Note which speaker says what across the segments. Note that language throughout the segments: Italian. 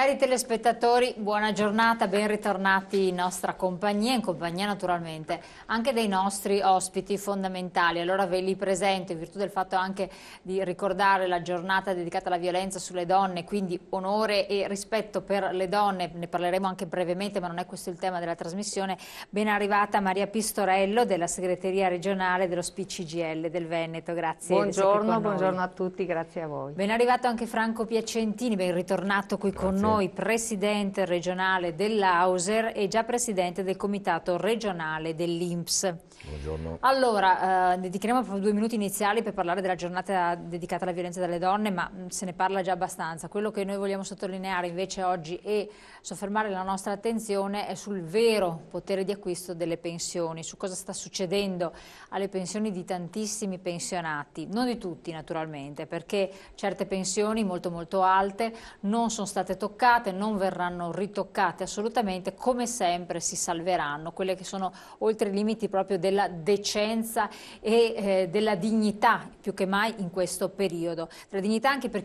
Speaker 1: Cari telespettatori, buona giornata, ben ritornati in nostra compagnia, in compagnia naturalmente anche dei nostri ospiti fondamentali. Allora ve li presento in virtù del fatto anche di ricordare la giornata dedicata alla violenza sulle donne, quindi onore e rispetto per le donne, ne parleremo anche brevemente ma non è questo il tema della trasmissione. Ben arrivata Maria Pistorello della segreteria regionale dello SPI-CGIL del Veneto, grazie.
Speaker 2: Buongiorno a tutti, grazie a voi.
Speaker 1: Ben arrivato anche Franco Piacentini, ben ritornato qui con noi, presidente regionale dell'Auser e già presidente del comitato regionale dell'INPS.
Speaker 3: Buongiorno.
Speaker 1: Allora, dedicheremo proprio 2 minuti iniziali per parlare della giornata dedicata alla violenza delle donne, ma se ne parla già abbastanza. Quello che noi vogliamo sottolineare invece oggi e soffermare la nostra attenzione è sul vero potere di acquisto delle pensioni, su cosa sta succedendo alle pensioni di tantissimi pensionati, non di tutti naturalmente, perché certe pensioni molto alte non sono state toccate, non verranno ritoccate assolutamente, come sempre si salveranno quelle che sono oltre i limiti proprio della decenza e della dignità più che mai in questo periodo. Della dignità anche per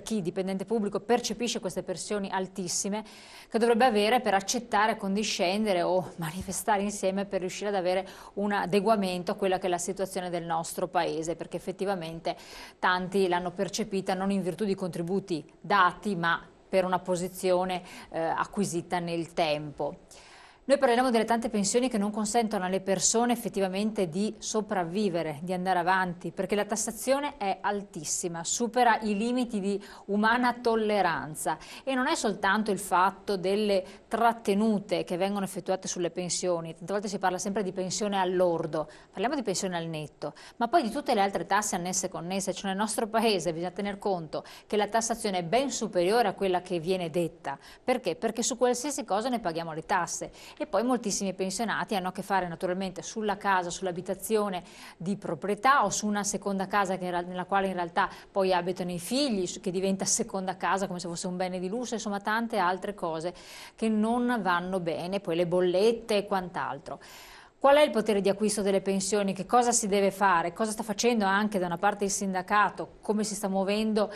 Speaker 1: chi dipendente pubblico percepisce queste pensioni altissime che dovrebbe avere per accettare, condiscendere o manifestare insieme per riuscire ad avere un adeguamento a quella che è la situazione del nostro paese, perché effettivamente tanti l'hanno percepita non in virtù di contributi dati ma per una posizione acquisita nel tempo. Noi parleremo delle tante pensioni che non consentono alle persone effettivamente di sopravvivere, di andare avanti, perché la tassazione è altissima, supera i limiti di umana tolleranza e non è soltanto il fatto delle trattenute che vengono effettuate sulle pensioni, tante volte si parla sempre di pensione al lordo, parliamo di pensione al netto, ma poi di tutte le altre tasse annesse e connesse, cioè nel nostro paese bisogna tener conto che la tassazione è ben superiore a quella che viene detta. Perché? Perché su qualsiasi cosa ne paghiamo le tasse. E poi moltissimi pensionati hanno a che fare naturalmente sulla casa, sull'abitazione di proprietà o su una seconda casa nella quale in realtà poi abitano i figli, che diventa seconda casa come se fosse un bene di lusso, insomma tante altre cose che non vanno bene, poi le bollette e quant'altro. Qual è il potere di acquisto delle pensioni? Che cosa si deve fare? Cosa sta facendo anche da una parte il sindacato? Come si sta muovendo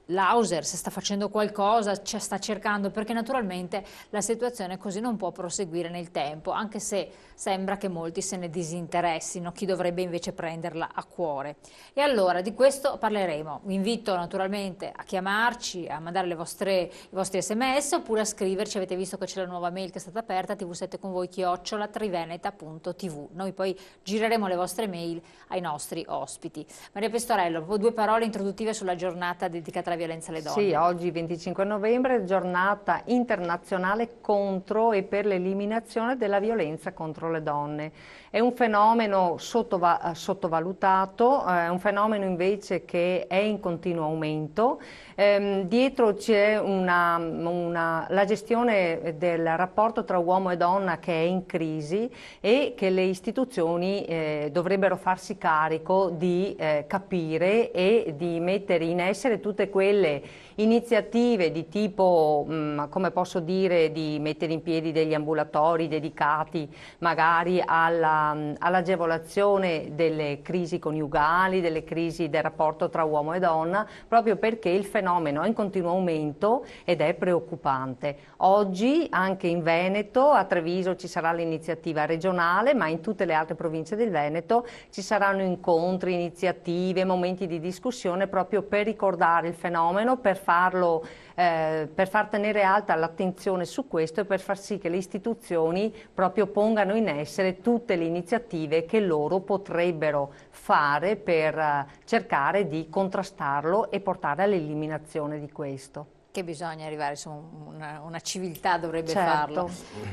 Speaker 1: l'Auser, se sta facendo qualcosa, sta cercando, perché naturalmente la situazione così non può proseguire nel tempo, anche se sembra che molti se ne disinteressino, chi dovrebbe invece prenderla a cuore. E allora di questo parleremo. Vi invito naturalmente a chiamarci, a mandare i vostri sms oppure a scriverci. Avete visto che c'è la nuova mail che è stata aperta, tv7convoi@triveneto.tv. Noi poi gireremo le vostre mail ai nostri ospiti. Maria Pistorello, 2 parole introduttive sulla giornata dedicata alla violenza alle donne.
Speaker 2: Sì, oggi 25 novembre, giornata internazionale contro e per l'eliminazione della violenza contro le donne. È un fenomeno sottovalutato, è un fenomeno invece che è in continuo aumento. Dietro c'è la gestione del rapporto tra uomo e donna che è in crisi e che le istituzioni dovrebbero farsi carico di capire e di mettere in essere tutte quelle iniziative di tipo, come posso dire, di mettere in piedi degli ambulatori dedicati magari all'agevolazione delle crisi coniugali, delle crisi del rapporto tra uomo e donna, proprio perché il fenomeno è in continuo aumento ed è preoccupante. Oggi anche in Veneto, a Treviso ci sarà l'iniziativa regionale, ma in tutte le altre province del Veneto ci saranno incontri, iniziative, momenti di discussione proprio per ricordare il fenomeno, per far tenere alta l'attenzione su questo e per far sì che le istituzioni proprio pongano in essere tutte le iniziative che loro potrebbero fare per cercare di contrastarlo e portare all'eliminazione di questo.
Speaker 1: Che bisogna arrivare, insomma, una civiltà dovrebbe farlo.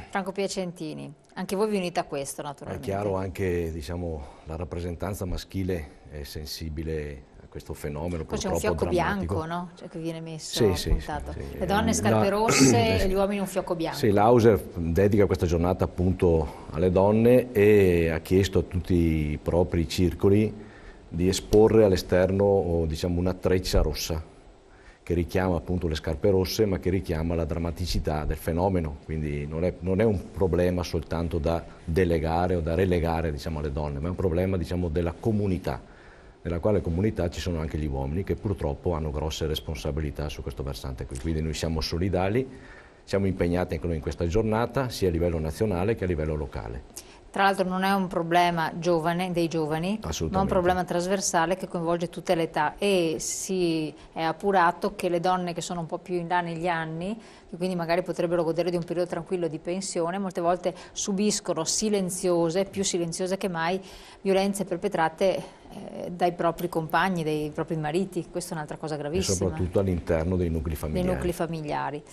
Speaker 1: Franco Piacentini, anche voi vi unite a questo naturalmente.
Speaker 3: È chiaro anche, diciamo, la rappresentanza maschile è sensibile a questo fenomeno. Poi
Speaker 1: c'è un fiocco bianco, no? Cioè, che viene messo puntato.
Speaker 3: Sì.
Speaker 1: Le donne scarpe rosse e gli uomini un fiocco bianco.
Speaker 3: Sì, l'Auser dedica questa giornata appunto alle donne e ha chiesto a tutti i propri circoli di esporre all'esterno, diciamo, una treccia rossa che richiama appunto le scarpe rosse, ma che richiama la drammaticità del fenomeno, quindi non è un problema soltanto da delegare o da relegare, diciamo, alle donne, ma è un problema, diciamo, della comunità. nella quale comunità ci sono anche gli uomini che purtroppo hanno grosse responsabilità su questo versante qui. Quindi noi siamo solidali, siamo impegnati anche noi in questa giornata, sia a livello nazionale che a livello locale.
Speaker 1: Tra l'altro non è un problema dei giovani, ma un problema trasversale che coinvolge tutte le età, e si è appurato che le donne che sono un po' più in là negli anni, che quindi magari potrebbero godere di un periodo tranquillo di pensione, molte volte subiscono silenziose, più silenziose che mai, violenze perpetrate dai propri compagni, dai propri mariti. Questa è un'altra cosa gravissima.
Speaker 3: E soprattutto all'interno dei nuclei familiari.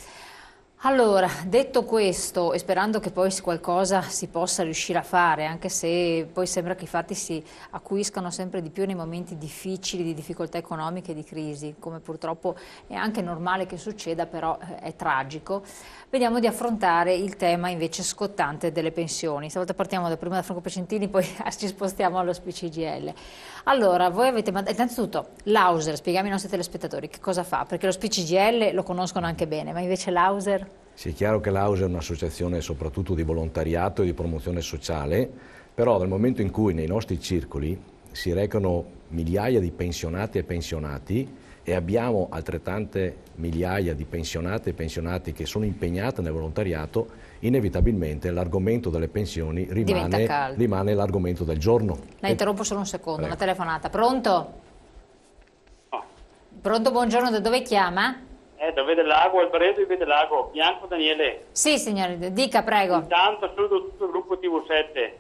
Speaker 1: Allora, detto questo, e sperando che poi qualcosa si possa riuscire a fare, anche se poi sembra che i fatti si acuiscano sempre di più nei momenti difficili, di difficoltà economiche e di crisi, come purtroppo è anche normale che succeda, però è tragico, vediamo di affrontare il tema invece scottante delle pensioni. Stavolta partiamo prima da Franco Piacentini, poi ci spostiamo allo SPCGIL. Allora, voi avete mandato, innanzitutto l'Auser, spieghiamo ai nostri telespettatori che cosa fa, perché lo SPCGIL lo conoscono anche bene, ma invece l'Auser?
Speaker 3: Sì, è chiaro che l'Auser è un'associazione soprattutto di volontariato e di promozione sociale, però dal momento in cui nei nostri circoli si recano migliaia di pensionati e pensionati e abbiamo altrettante migliaia di pensionate e pensionati che sono impegnati nel volontariato, inevitabilmente l'argomento delle pensioni rimane l'argomento del giorno.
Speaker 1: La interrompo solo un secondo, una telefonata. Pronto? Pronto, buongiorno, da dove chiama?
Speaker 4: Da Vedelago, Alvaredo di Vedelago, Bianco Daniele.
Speaker 1: Sì, signore, dica, prego.
Speaker 4: Intanto saluto tutto il gruppo TV7.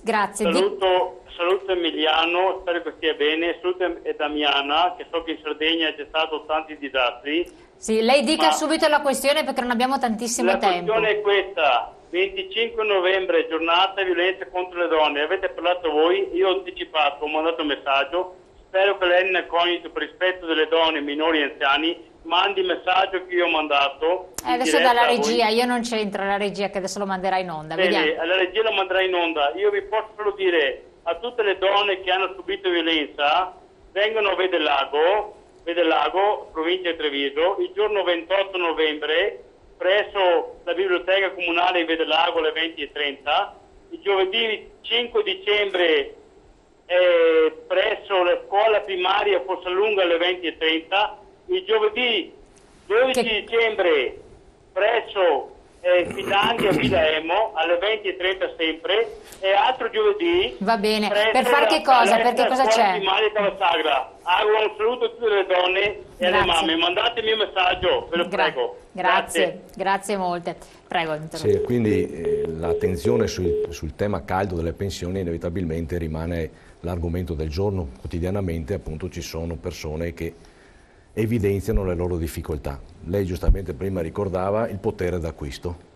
Speaker 1: Grazie.
Speaker 4: Saluto Emiliano, spero che stia bene, saluto Damiana, che so che in Sardegna c'è stato tanti disastri.
Speaker 1: Sì, lei dica subito la questione perché non abbiamo tantissimo tempo.
Speaker 4: La questione è questa: 25 novembre, giornata violenza contro le donne, avete parlato voi, io ho anticipato, ho mandato un messaggio, spero che lei nel conito per rispetto delle donne, minori e anziani, mandi il messaggio che io ho mandato.
Speaker 1: Adesso dalla regia, io non c'entra la regia che adesso lo manderà in onda.
Speaker 4: Bene, la regia lo manderà in onda. Io vi posso solo dire a tutte le donne che hanno subito violenza, vengono a Vedelago, provincia di Treviso, il giorno 28 novembre presso la biblioteca comunale di Vedelago alle 20:30, il giovedì 5 dicembre presso la scuola primaria Fossalunga alle 20:30, il giovedì 12 dicembre presso Fidandia Villa Emo alle 20:30 sempre, e altro giovedì.
Speaker 1: Va bene, per fare che cosa? Perché cosa c'è?
Speaker 4: Sagra. Un saluto a tutte le donne e alle mamme, mandatemi un messaggio, ve lo prego.
Speaker 1: Grazie molte. Prego.
Speaker 3: Sì, quindi l'attenzione sul tema caldo delle pensioni inevitabilmente rimane l'argomento del giorno. Quotidianamente appunto ci sono persone che evidenziano le loro difficoltà. Lei giustamente prima ricordava il potere d'acquisto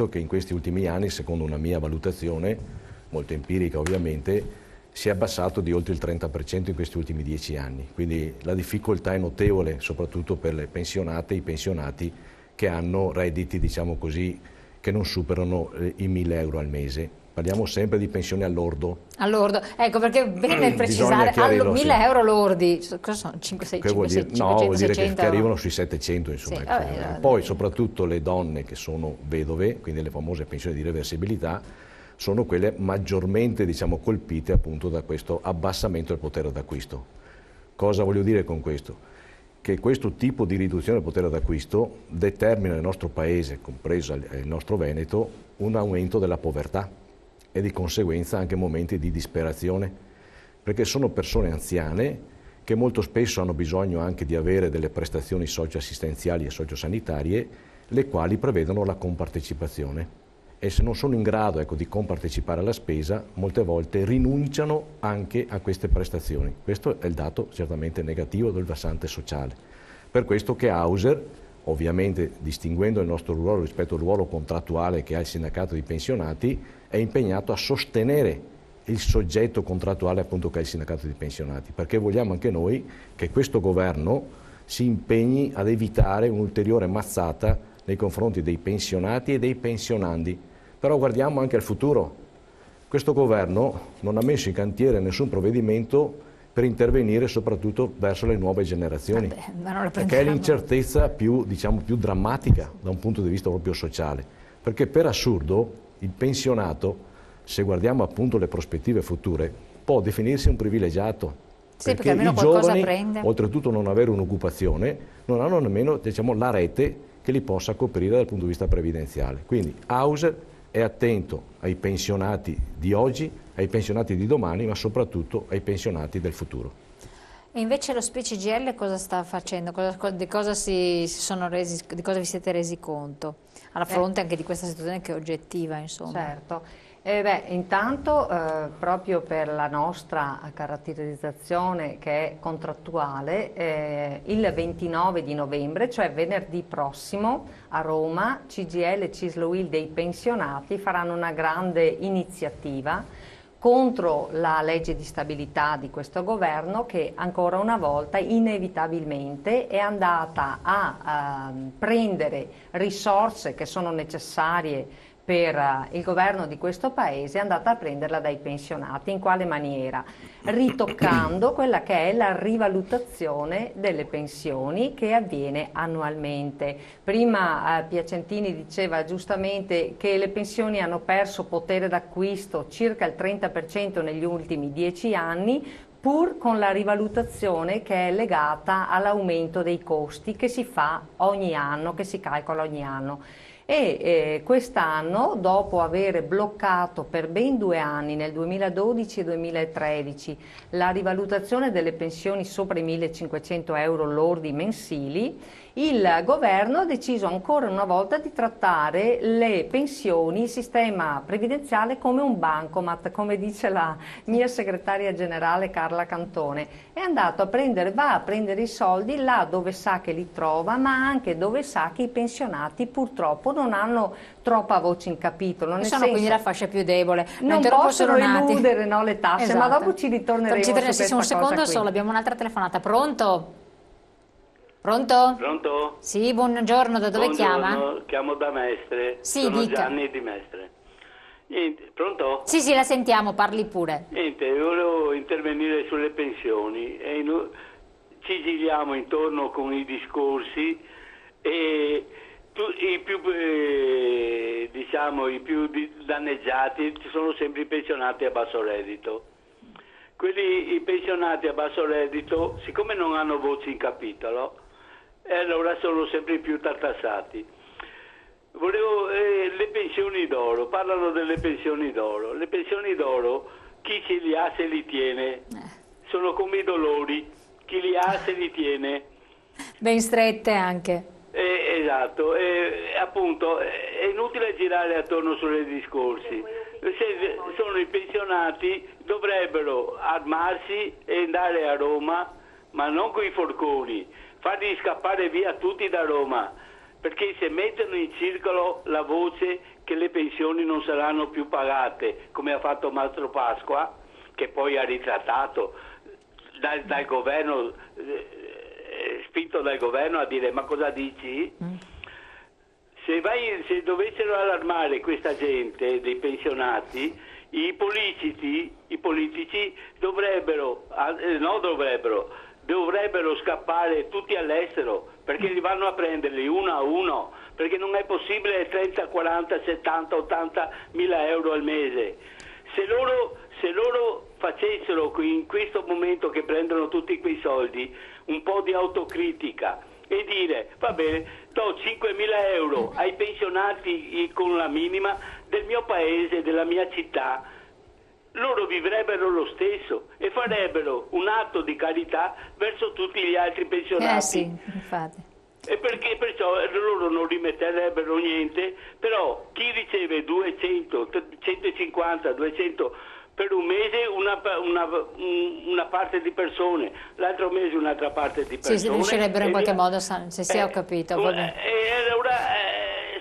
Speaker 3: che in questi ultimi anni, secondo una mia valutazione, molto empirica ovviamente, si è abbassato di oltre il 30% in questi ultimi 10 anni. Quindi la difficoltà è notevole, soprattutto per le pensionate e i pensionati che hanno redditi, diciamo così, che non superano i 1.000 euro al mese. Parliamo sempre di pensioni all'ordo.
Speaker 1: All'ordo, ecco perché bene precisare, 1.000 euro lordi, cosa sono? 500,
Speaker 3: no, vuol dire
Speaker 1: 600,
Speaker 3: che arrivano sui 700 insomma.
Speaker 1: Sì, vabbè,
Speaker 3: poi soprattutto le donne che sono vedove, quindi le famose pensioni di reversibilità, sono quelle maggiormente diciamo, colpite appunto da questo abbassamento del potere d'acquisto. Cosa voglio dire con questo? Che questo tipo di riduzione del potere d'acquisto determina nel nostro paese, compreso il nostro Veneto, un aumento della povertà e di conseguenza anche momenti di disperazione, perché sono persone anziane che molto spesso hanno bisogno anche di avere delle prestazioni socioassistenziali e sociosanitarie, le quali prevedono la compartecipazione. E se non sono in grado di compartecipare alla spesa, molte volte rinunciano anche a queste prestazioni. Questo è il dato certamente negativo del versante sociale. Per questo che Auser, ovviamente distinguendo il nostro ruolo rispetto al ruolo contrattuale che ha il sindacato dei pensionati, è impegnato a sostenere il soggetto contrattuale appunto che è il sindacato dei pensionati, perché vogliamo anche noi che questo governo si impegni ad evitare un'ulteriore mazzata nei confronti dei pensionati e dei pensionandi. Però guardiamo anche al futuro. Questo governo non ha messo in cantiere nessun provvedimento per intervenire soprattutto verso le nuove generazioni, perché è l'incertezza più drammatica da un punto di vista proprio sociale, perché per assurdo il pensionato, se guardiamo appunto le prospettive future, può definirsi un privilegiato,
Speaker 1: Sì, perché
Speaker 3: perché
Speaker 1: almeno
Speaker 3: i
Speaker 1: qualcosa
Speaker 3: giovani,
Speaker 1: prende.
Speaker 3: oltretutto non avere un'occupazione, non hanno nemmeno, diciamo, la rete che li possa coprire dal punto di vista previdenziale. Quindi Hauser è attento ai pensionati di oggi, ai pensionati di domani, ma soprattutto ai pensionati del futuro.
Speaker 1: E invece lo SPI CGIL cosa sta facendo? Di cosa di cosa vi siete resi conto? Alla fronte anche di questa situazione che è oggettiva, insomma.
Speaker 2: Certo. Intanto proprio per la nostra caratterizzazione che è contrattuale, il 29 di novembre, cioè venerdì prossimo, a Roma, CGIL e CISL-UIL dei pensionati faranno una grande iniziativa contro la legge di stabilità di questo governo che ancora una volta inevitabilmente è andata a prendere risorse che sono necessarie per il governo di questo paese, è andata a prenderla dai pensionati. In quale maniera? Ritoccando quella che è la rivalutazione delle pensioni che avviene annualmente. Prima Piacentini diceva giustamente che le pensioni hanno perso potere d'acquisto circa il 30% negli ultimi 10 anni, pur con la rivalutazione che è legata all'aumento dei costi che si fa ogni anno, che si calcola ogni anno. E quest'anno, dopo aver bloccato per ben 2 anni, nel 2012 e 2013, la rivalutazione delle pensioni sopra i 1.500 euro lordi mensili, il governo ha deciso ancora una volta di trattare le pensioni, il sistema previdenziale come un bancomat, come dice la mia segretaria generale Carla Cantone. È andato a va a prendere i soldi là dove sa che li trova, ma anche dove sa che i pensionati purtroppo non hanno troppa voce in capitolo.
Speaker 1: Sono quindi la fascia più debole.
Speaker 2: Non possono eludere, no, le tasse,
Speaker 1: esatto.
Speaker 2: Ma dopo ci ritorneremo su questa cosa.
Speaker 1: Un secondo solo, abbiamo un'altra telefonata. Pronto? Pronto?
Speaker 5: Pronto?
Speaker 1: Sì, buongiorno, da dove chiama?
Speaker 5: Chiamo da Mestre,
Speaker 1: sì,
Speaker 5: sono
Speaker 1: dica.
Speaker 5: Gianni di Mestre. Niente, pronto?
Speaker 1: Sì, sì, la sentiamo, parli pure.
Speaker 5: Niente, volevo intervenire sulle pensioni. Ci giriamo intorno con i discorsi e i più danneggiati sono sempre i pensionati a basso reddito. I pensionati a basso reddito, siccome non hanno voce in capitolo, allora sono sempre più tartassati. Le pensioni d'oro, parlano delle pensioni d'oro. Le pensioni d'oro, chi ce li ha se li tiene, sono come i dolori, chi li ha se li tiene.
Speaker 1: Ben strette anche.
Speaker 5: Esatto, appunto è inutile girare attorno sui discorsi. Se sono i pensionati, dovrebbero armarsi e andare a Roma, ma non con i forconi, farli scappare via tutti da Roma, perché se mettono in circolo la voce che le pensioni non saranno più pagate, come ha fatto Mastro Pasqua, che poi ha ritrattato dal governo, spinto dal governo a dire ma cosa dici? Se dovessero allarmare questa gente dei pensionati, i politici dovrebbero scappare tutti all'estero, perché li vanno a prenderli uno a uno, perché non è possibile 30, 40, 70, 80 mila euro al mese. Se loro facessero in questo momento che prendono tutti quei soldi un po' di autocritica e dire va bene, do 5.000 euro ai pensionati con la minima del mio paese, della mia città, loro vivrebbero lo stesso e farebbero un atto di carità verso tutti gli altri pensionati.
Speaker 1: Sì, infatti.
Speaker 5: E perché perciò loro non rimetterebbero niente, però chi riceve 200, 150, 200 per un mese una parte di persone, l'altro mese un'altra parte di persone.
Speaker 1: Sì, riuscirebbero in qualche modo, se ho capito.
Speaker 5: E allora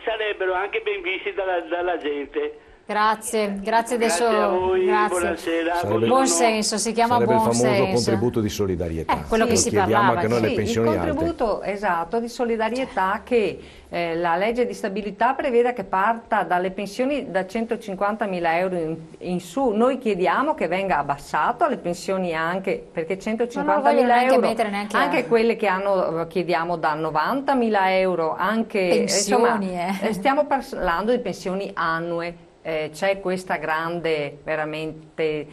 Speaker 5: sarebbero anche ben visti dalla gente.
Speaker 1: Grazie del
Speaker 5: suo... a voi, buonasera.
Speaker 1: Buon senso, si chiama buon senso.
Speaker 3: Sarebbe il famoso contributo di solidarietà.
Speaker 1: Quello che si parlava.
Speaker 3: Anche noi le pensioni
Speaker 2: il contributo esatto di solidarietà che la legge di stabilità prevede che parta dalle pensioni da 150.000 euro in su. Noi chiediamo che venga abbassato alle pensioni anche, perché 150.000 euro, anche quelle che hanno, chiediamo da 90.000 euro, anche
Speaker 1: pensioni,
Speaker 2: insomma, stiamo parlando di pensioni annue. C'è questa grande, veramente,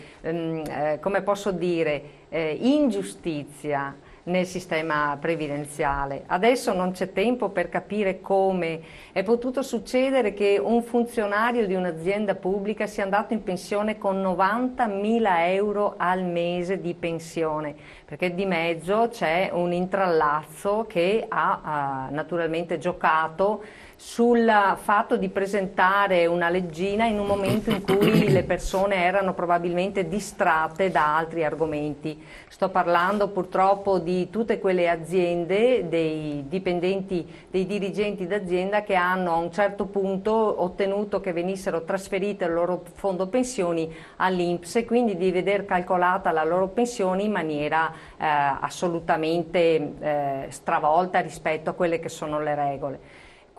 Speaker 2: come posso dire, ingiustizia nel sistema previdenziale. Adesso non c'è tempo per capire come è potuto succedere che un funzionario di un'azienda pubblica sia andato in pensione con 90.000 euro al mese di pensione, perché di mezzo c'è un intrallazzo che ha naturalmente giocato sul fatto di presentare una leggina in un momento in cui le persone erano probabilmente distratte da altri argomenti. Sto parlando purtroppo di tutte quelle aziende, dei dipendenti, dei dirigenti d'azienda che hanno a un certo punto ottenuto che venissero trasferite il loro fondo pensioni all'INPS e quindi di veder calcolata la loro pensione in maniera assolutamente stravolta rispetto a quelle che sono le regole.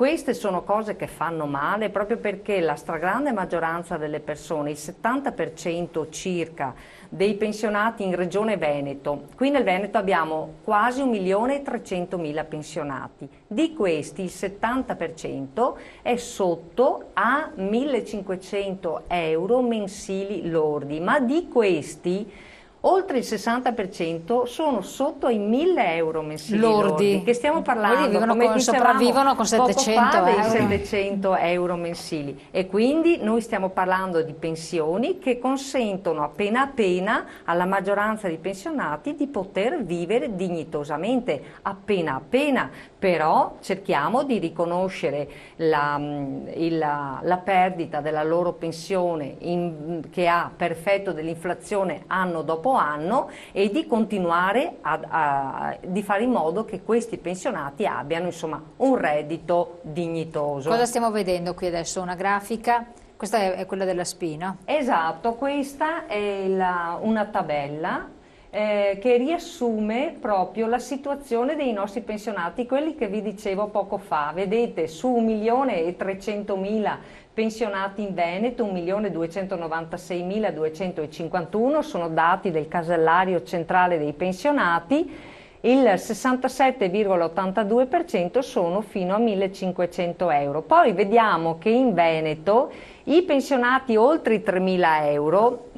Speaker 2: Queste sono cose che fanno male proprio perché la stragrande maggioranza delle persone, il 70% circa dei pensionati in Regione Veneto, qui nel Veneto abbiamo quasi 1.300.000 pensionati, di questi il 70% è sotto a 1.500 euro mensili lordi, ma di questi oltre il 60% sono sotto ai 1.000 euro mensili lordi, che stiamo parlando, come
Speaker 1: sopravvivono con 700
Speaker 2: euro.
Speaker 1: Dei
Speaker 2: 700 euro mensili, e quindi noi stiamo parlando di pensioni che consentono appena alla maggioranza di pensionati di poter vivere dignitosamente, appena, però cerchiamo di riconoscere la perdita della loro pensione che ha per effetto dell'inflazione anno dopo anno e di continuare di fare in modo che questi pensionati abbiano insomma un reddito dignitoso.
Speaker 1: Cosa stiamo vedendo qui adesso? Una grafica, questa è quella della SPI, no?
Speaker 2: Esatto, questa è una tabella che riassume proprio la situazione dei nostri pensionati, quelli che vi dicevo poco fa. Vedete, su 1.300.000 pensionati in Veneto, 1.296.251 sono dati del casellario centrale dei pensionati, il 67,82% sono fino a 1.500 euro. Poi vediamo che in Veneto i pensionati oltre i 3.000 euro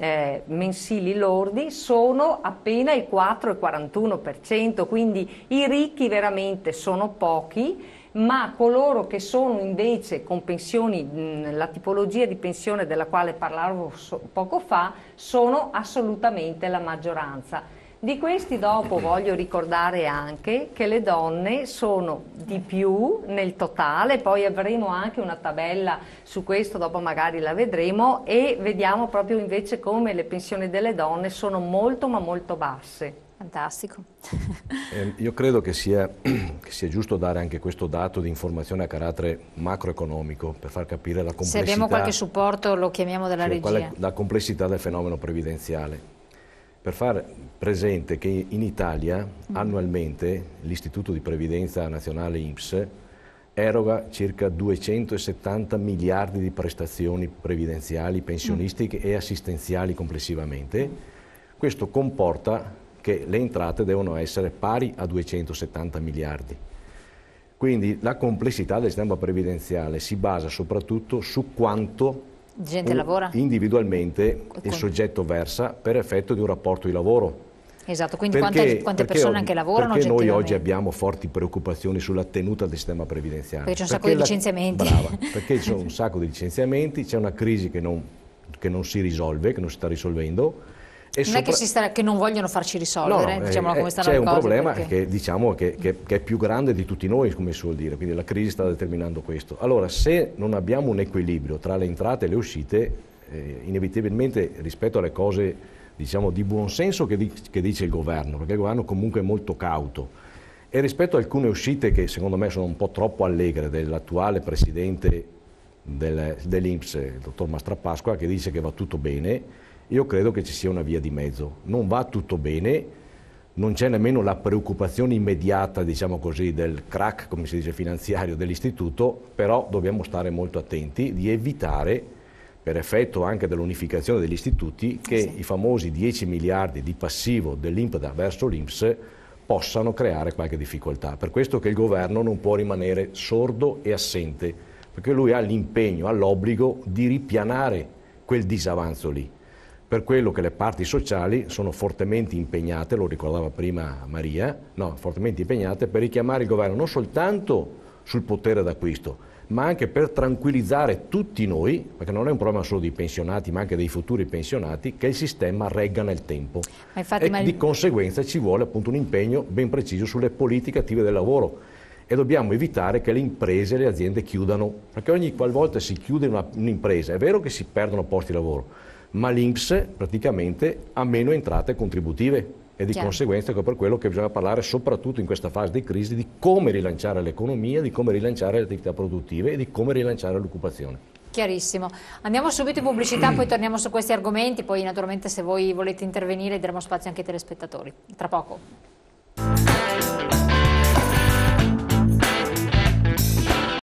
Speaker 2: mensili lordi sono appena il 4,41%, quindi i ricchi veramente sono pochi, ma coloro che sono invece con pensioni, la tipologia di pensione della quale parlavo poco fa, sono assolutamente la maggioranza. Di questi dopo voglio ricordare anche che le donne sono di più nel totale, poi avremo anche una tabella su questo, dopo magari la vedremo, e vediamo proprio invece come le pensioni delle donne sono molto ma molto basse.
Speaker 1: Fantastico.
Speaker 3: Io credo che sia giusto dare anche questo dato di informazione a carattere macroeconomico per far capire la complessità.
Speaker 1: Se abbiamo qualche supporto lo chiamiamo dalla regia.
Speaker 3: La complessità del fenomeno previdenziale. Per far presente che in Italia annualmente l'Istituto di Previdenza Nazionale INPS eroga circa 270 miliardi di prestazioni previdenziali, pensionistiche e assistenziali complessivamente. Questo comporta che le entrate devono essere pari a 270 miliardi. Quindi la complessità del sistema previdenziale si basa soprattutto su quanto
Speaker 1: gente lavora
Speaker 3: individualmente il soggetto versa per effetto di un rapporto di lavoro.
Speaker 1: Esatto, quindi quante persone anche lavorano?
Speaker 3: Perché noi oggi abbiamo forti preoccupazioni sulla tenuta del sistema previdenziale?
Speaker 1: Perché c'è un sacco di licenziamenti.
Speaker 3: Brava, perché c'è un sacco di licenziamenti, c'è una crisi che non si risolve, che non si sta risolvendo.
Speaker 1: Non è che non vogliono farci risolvere, no, diciamolo come stanno le cose.
Speaker 3: C'è un problema che diciamo che è più grande di tutti noi, come si suol dire, quindi la crisi sta determinando questo. Allora, se non abbiamo un equilibrio tra le entrate e le uscite, inevitabilmente rispetto alle cose, diciamo, di buon senso che dice il governo, perché il governo comunque è molto cauto, e rispetto a alcune uscite che secondo me sono un po' troppo allegre dell'attuale presidente dell'INPS, il dottor Mastrapasqua, che dice che va tutto bene, io credo che ci sia una via di mezzo. Non va tutto bene, non c'è nemmeno la preoccupazione immediata, diciamo così, del crack, come si dice, finanziario dell'istituto, però dobbiamo stare molto attenti di evitare, per effetto anche dell'unificazione degli istituti, che i famosi 10 miliardi di passivo dell'INPDA verso l'INPS possano creare qualche difficoltà. Per questo che il governo non può rimanere sordo e assente, perché lui ha l'impegno, ha l'obbligo di ripianare quel disavanzo lì. per quello che le parti sociali sono fortemente impegnate, lo ricordava prima Maria, fortemente impegnate per richiamare il governo non soltanto sul potere d'acquisto, ma anche per tranquillizzare tutti noi, perché non è un problema solo dei pensionati, ma anche dei futuri pensionati, che il sistema regga nel tempo. Di conseguenza ci vuole appunto un impegno ben preciso sulle politiche attive del lavoro e dobbiamo evitare che le imprese e le aziende chiudano, perché ogni qualvolta si chiude un'impresa è vero che si perdono posti di lavoro, ma l'INPS praticamente ha meno entrate contributive e di conseguenza è per quello che bisogna parlare soprattutto in questa fase di crisi di come rilanciare l'economia, di come rilanciare le attività produttive e di come rilanciare l'occupazione.
Speaker 1: Chiarissimo. Andiamo subito in pubblicità, poi torniamo su questi argomenti, poi naturalmente se voi volete intervenire daremo spazio anche ai telespettatori. Tra poco.